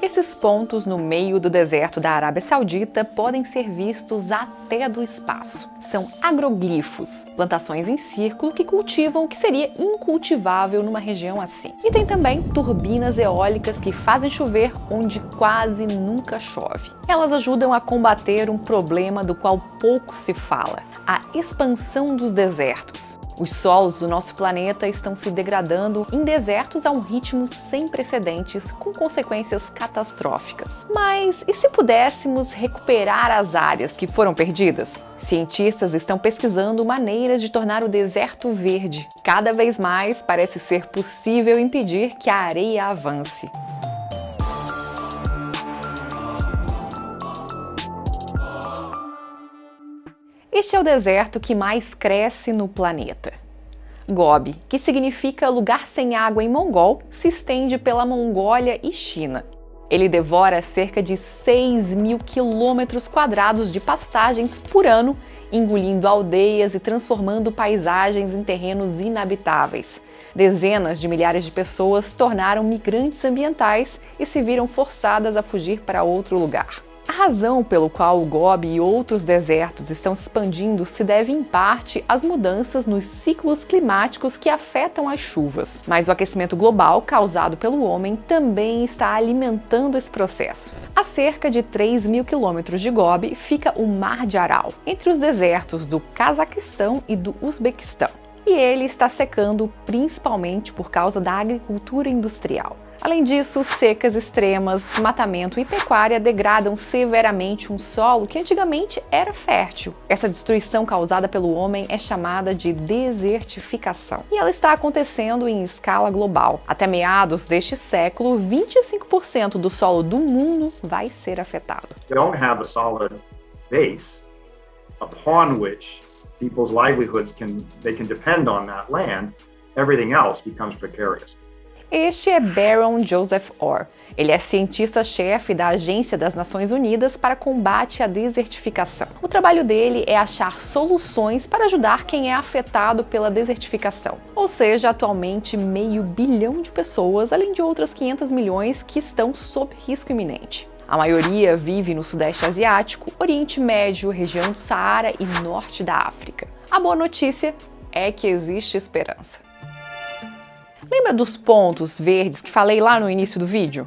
Esses pontos no meio do deserto da Arábia Saudita podem ser vistos até do espaço. São agroglifos, plantações em círculo que cultivam o que seria incultivável numa região assim. E tem também turbinas eólicas que fazem chover onde quase nunca chove. Elas ajudam a combater um problema do qual pouco se fala: a expansão dos desertos. Os solos do nosso planeta estão se degradando em desertos a um ritmo sem precedentes, com consequências catastróficas. Mas e se pudéssemos recuperar as áreas que foram perdidas? Cientistas estão pesquisando maneiras de tornar o deserto verde. Cada vez mais parece ser possível impedir que a areia avance. Este é o deserto que mais cresce no planeta. Gobi, que significa lugar sem água em mongol, se estende pela Mongólia e China. Ele devora cerca de 6.000 quilômetros quadrados de pastagens por ano, engolindo aldeias e transformando paisagens em terrenos inabitáveis. Dezenas de milhares de pessoas se tornaram migrantes ambientais e se viram forçadas a fugir para outro lugar. A razão pelo qual o Gobi e outros desertos estão se expandindo se deve em parte às mudanças nos ciclos climáticos que afetam as chuvas. Mas o aquecimento global causado pelo homem também está alimentando esse processo. A cerca de 3.000 quilômetros de Gobi fica o Mar de Aral, entre os desertos do Cazaquistão e do Uzbequistão. E ele está secando principalmente por causa da agricultura industrial. Além disso, secas extremas, desmatamento e pecuária degradam severamente um solo que antigamente era fértil. Essa destruição causada pelo homem é chamada de desertificação. E ela está acontecendo em escala global. Até meados deste século, 25% do solo do mundo vai ser afetado. They don't have a solid base upon which people's livelihoods can depend on that land. Everything else becomes precarious. Este é Baron Joseph Orr. Ele é cientista-chefe da Agência das Nações Unidas para Combate à Desertificação. O trabalho dele é achar soluções para ajudar quem é afetado pela desertificação. Ou seja, atualmente 500 milhões de pessoas, além de outras 500 milhões que estão sob risco iminente. A maioria vive no Sudeste Asiático, Oriente Médio, região do Saara e Norte da África. A boa notícia é que existe esperança. Lembra dos pontos verdes que falei lá no início do vídeo?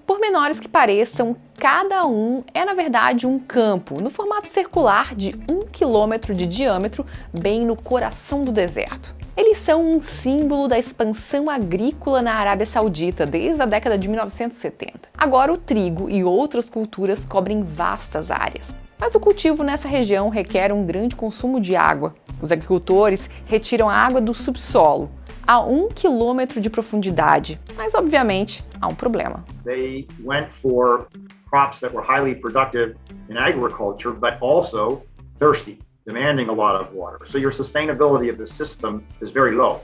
Por menores que pareçam, cada um é na verdade um campo, no formato circular de 1 quilômetro de diâmetro, bem no coração do deserto. Eles são um símbolo da expansão agrícola na Arábia Saudita desde a década de 1970. Agora o trigo e outras culturas cobrem vastas áreas. Mas o cultivo nessa região requer um grande consumo de água. Os agricultores retiram a água do subsolo, a 1 quilômetro de profundidade, mas obviamente há um problema. They went for crops that were highly productive in agriculture, but also thirsty, demanding a lot of water. So your sustainability of the system is very low.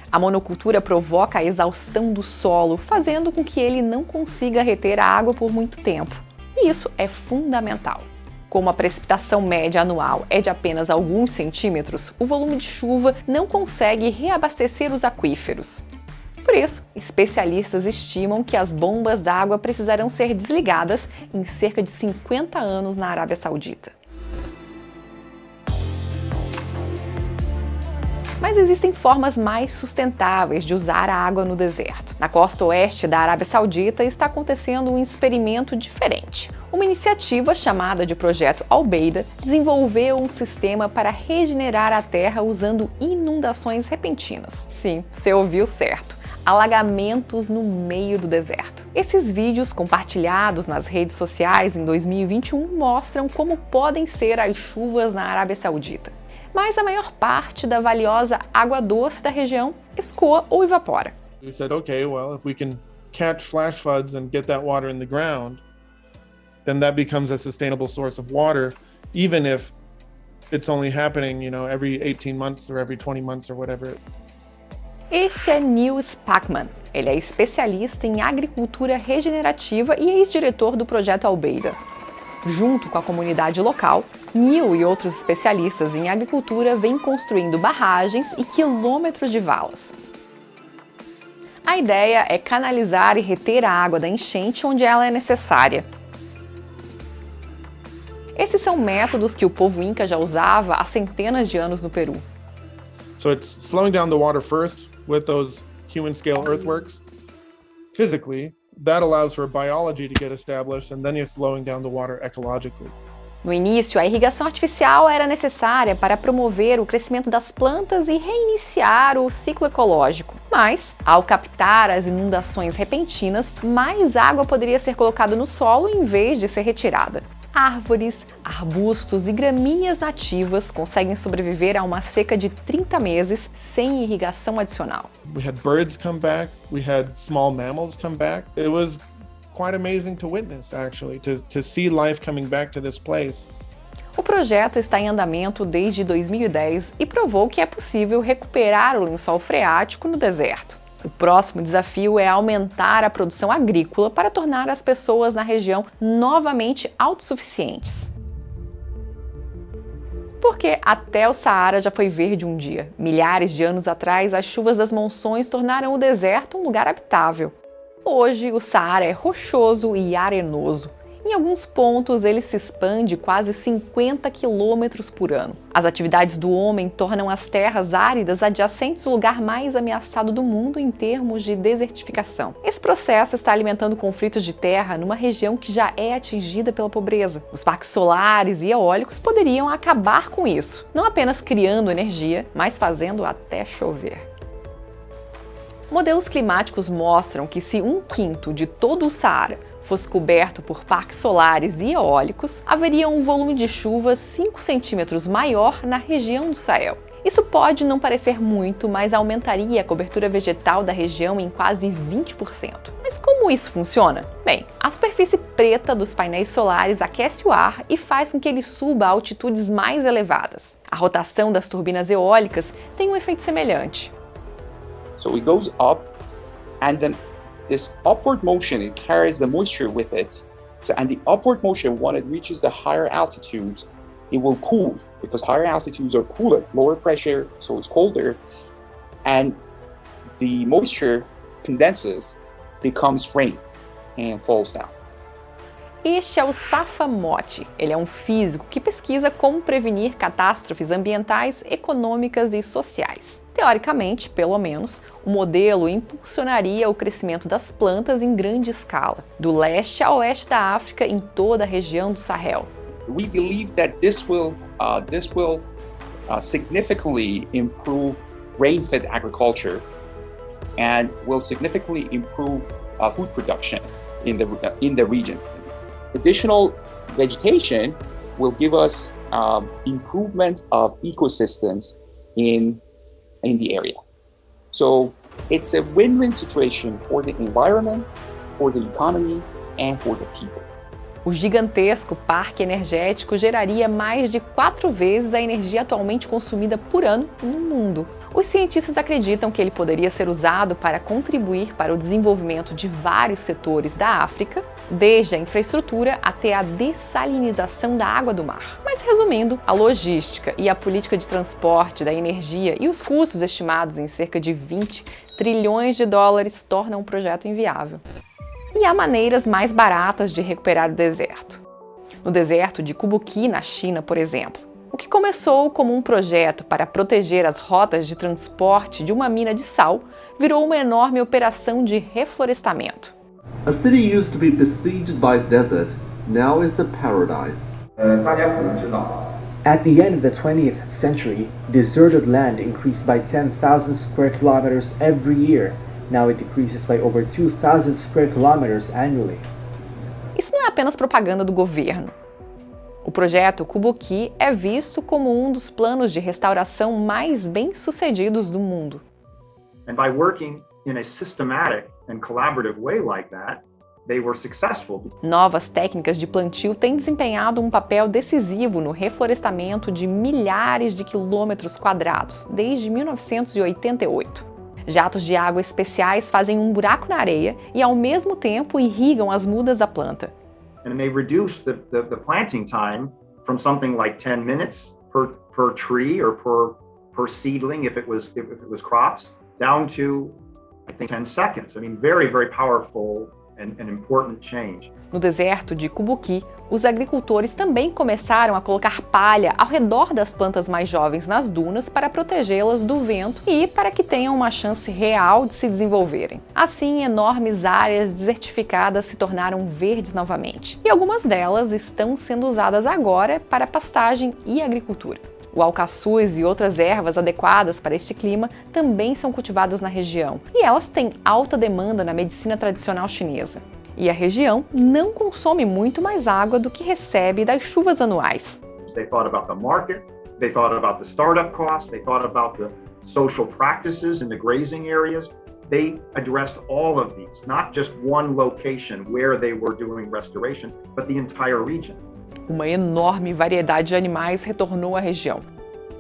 A monocultura provoca a exaustão do solo, fazendo com que ele não consiga reter a água por muito tempo. E isso é fundamental. Como a precipitação média anual é de apenas alguns centímetros, o volume de chuva não consegue reabastecer os aquíferos. Por isso, especialistas estimam que as bombas d'água precisarão ser desligadas em cerca de 50 anos na Arábia Saudita. Mas existem formas mais sustentáveis de usar a água no deserto. Na costa oeste da Arábia Saudita está acontecendo um experimento diferente. Uma iniciativa chamada de Projeto Al-Beida desenvolveu um sistema para regenerar a terra usando inundações repentinas. Sim, você ouviu certo. Alagamentos no meio do deserto. Esses vídeos compartilhados nas redes sociais em 2021 mostram como podem ser as chuvas na Arábia Saudita. Mas a maior parte da valiosa água doce da região escoa ou evapora. We said, okay, well, if we can catch flash floods and get that water in the ground, then that becomes a sustainable source of water, even if it's only happening, every 18 months or every 20 months or whatever. Este é Neil Spackman. Ele é especialista em agricultura regenerativa e ex-diretor do Projeto Al-Beida. Junto com a comunidade local, Neil e outros especialistas em agricultura vêm construindo barragens e quilômetros de valas. A ideia é canalizar e reter a água da enchente onde ela é necessária. Esses são métodos que o povo Inca já usava há centenas de anos no Peru. So it's slowing down the water first with those human-scale earthworks. Physically, that allows for biology to get established, and then you're slowing down the water ecologically. No início, a irrigação artificial era necessária para promover o crescimento das plantas e reiniciar o ciclo ecológico. Mas, ao captar as inundações repentinas, mais água poderia ser colocada no solo em vez de ser retirada. Árvores, arbustos e gramíneas nativas conseguem sobreviver a uma seca de 30 meses sem irrigação adicional. We had birds come back, we had small mammals come back. It was quite amazing to witness, actually, to see life coming back to this place. O projeto está em andamento desde 2010 e provou que é possível recuperar o lençol freático no deserto. O próximo desafio é aumentar a produção agrícola para tornar as pessoas na região novamente autossuficientes. Porque até o Saara já foi verde um dia. Milhares de anos atrás, as chuvas das monções tornaram o deserto um lugar habitável. Hoje, o Saara é rochoso e arenoso. Em alguns pontos, ele se expande quase 50 quilômetros por ano. As atividades do homem tornam as terras áridas adjacentes o lugar mais ameaçado do mundo em termos de desertificação. Esse processo está alimentando conflitos de terra numa região que já é atingida pela pobreza. Os parques solares e eólicos poderiam acabar com isso, não apenas criando energia, mas fazendo até chover. Modelos climáticos mostram que se 1/5 de todo o Saara fosse coberto por parques solares e eólicos, haveria um volume de chuva 5 centímetros maior na região do Sahel. Isso pode não parecer muito, mas aumentaria a cobertura vegetal da região em quase 20%. Mas como isso funciona? Bem, a superfície preta dos painéis solares aquece o ar e faz com que ele suba a altitudes mais elevadas. A rotação das turbinas eólicas tem um efeito semelhante. So it goes up, and then this upward motion, it carries the moisture with it. So, and the upward motion, when it reaches the higher altitudes, it will cool, because higher altitudes are cooler, lower pressure, so it's colder, and the moisture condenses, becomes rain, and falls down. Este é o Safa Motti. Ele é um físico que pesquisa como prevenir catástrofes ambientais, econômicas e sociais. Teoricamente, pelo menos, o modelo impulsionaria o crescimento das plantas em grande escala, do leste a oeste da África em toda a região do Sahel. We believe that this will significantly improve rain-fed agriculture and will significantly improve food production in the region. Additional vegetation will give us improvement of ecosystems in the area. So it's a win-win situation for the environment, for the economy, and for the people. O gigantesco parque energético geraria mais de 4 vezes a energia atualmente consumida por ano no mundo. Os cientistas acreditam que ele poderia ser usado para contribuir para o desenvolvimento de vários setores da África, desde a infraestrutura até a dessalinização da água do mar. Mas resumindo, a logística e a política de transporte da energia e os custos estimados em cerca de 20 trilhões de dólares tornam o projeto inviável. E há maneiras mais baratas de recuperar o deserto. No deserto de Kubuqi, na China, por exemplo, o que começou como um projeto para proteger as rotas de transporte de uma mina de sal virou uma enorme operação de reflorestamento. A city used to be besieged by desert, now is a paradise. At the end of the 20th century, deserted land increased by 10,000 square kilometers every year. Now it decreases by over 2,000 square kilometers annually. Isso não é apenas propaganda do governo. O projeto Kubuqi é visto como um dos planos de restauração mais bem-sucedidos do mundo. And by working in a systematic and collaborative way like that, they were successful. Novas técnicas de plantio têm desempenhado um papel decisivo no reflorestamento de milhares de quilômetros quadrados desde 1988. Jatos de água especiais fazem um buraco na areia e, ao mesmo tempo, irrigam as mudas da planta. And they reduce the planting time from something like 10 minutes per tree or per seedling if it was crops, down to I think 10 seconds. I mean, very, very powerful and important change. No deserto de Kubuqi, os agricultores também começaram a colocar palha ao redor das plantas mais jovens nas dunas para protegê-las do vento e para que tenham uma chance real de se desenvolverem. Assim, enormes áreas desertificadas se tornaram verdes novamente, e algumas delas estão sendo usadas agora para pastagem e agricultura. O alcaçuz e outras ervas adequadas para este clima também são cultivadas na região, e elas têm alta demanda na medicina tradicional chinesa. E a região não consome muito mais água do que recebe das chuvas anuais. They thought about the market, they thought about the startup costs, they thought about the social practices in the grazing areas. They addressed all of these, not just one location where they were doing restoration, but the entire region. Uma enorme variedade de animais retornou à região.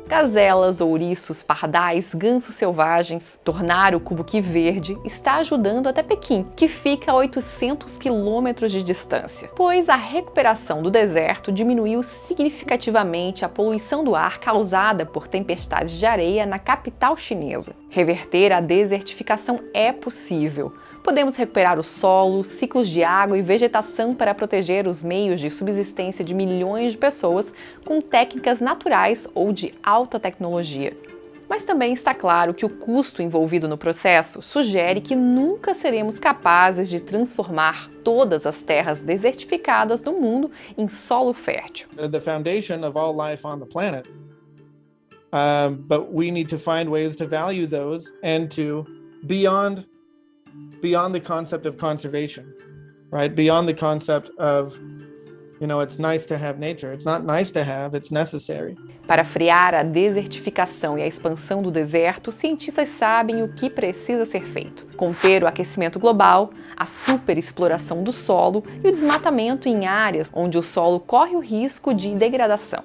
Gazelas, ouriços, pardais, gansos selvagens. Tornar o Kubuqi verde está ajudando até Pequim, que fica a 800 quilômetros de distância, pois a recuperação do deserto diminuiu significativamente a poluição do ar causada por tempestades de areia na capital chinesa. Reverter a desertificação é possível. Podemos recuperar o solo, ciclos de água e vegetação para proteger os meios de subsistência de milhões de pessoas com técnicas naturais ou de alta tecnologia. Mas também está claro que o custo envolvido no processo sugere que nunca seremos capazes de transformar todas as terras desertificadas do mundo em solo fértil. The foundation of all life on the planet. But we need to find ways to value those and to beyond the concept of conservation, right? Beyond the concept of, it's nice to have nature. It's not nice to have, it's necessary. Para frear a desertificação e a expansão do deserto, cientistas sabem o que precisa ser feito: conter o aquecimento global, a superexploração do solo e o desmatamento em áreas onde o solo corre o risco de degradação.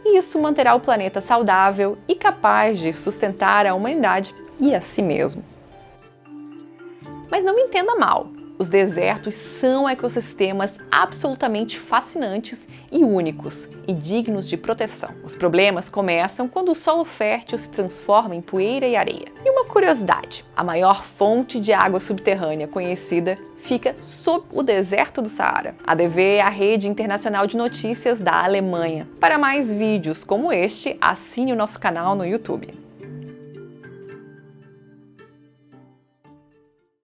E isso manterá o planeta saudável e capaz de sustentar a humanidade e a si mesmo. Mas não me entenda mal, os desertos são ecossistemas absolutamente fascinantes e únicos, e dignos de proteção. Os problemas começam quando o solo fértil se transforma em poeira e areia. E uma curiosidade, a maior fonte de água subterrânea conhecida fica sob o deserto do Saara. A ADV é a rede internacional de notícias da Alemanha. Para mais vídeos como este, assine o nosso canal no YouTube.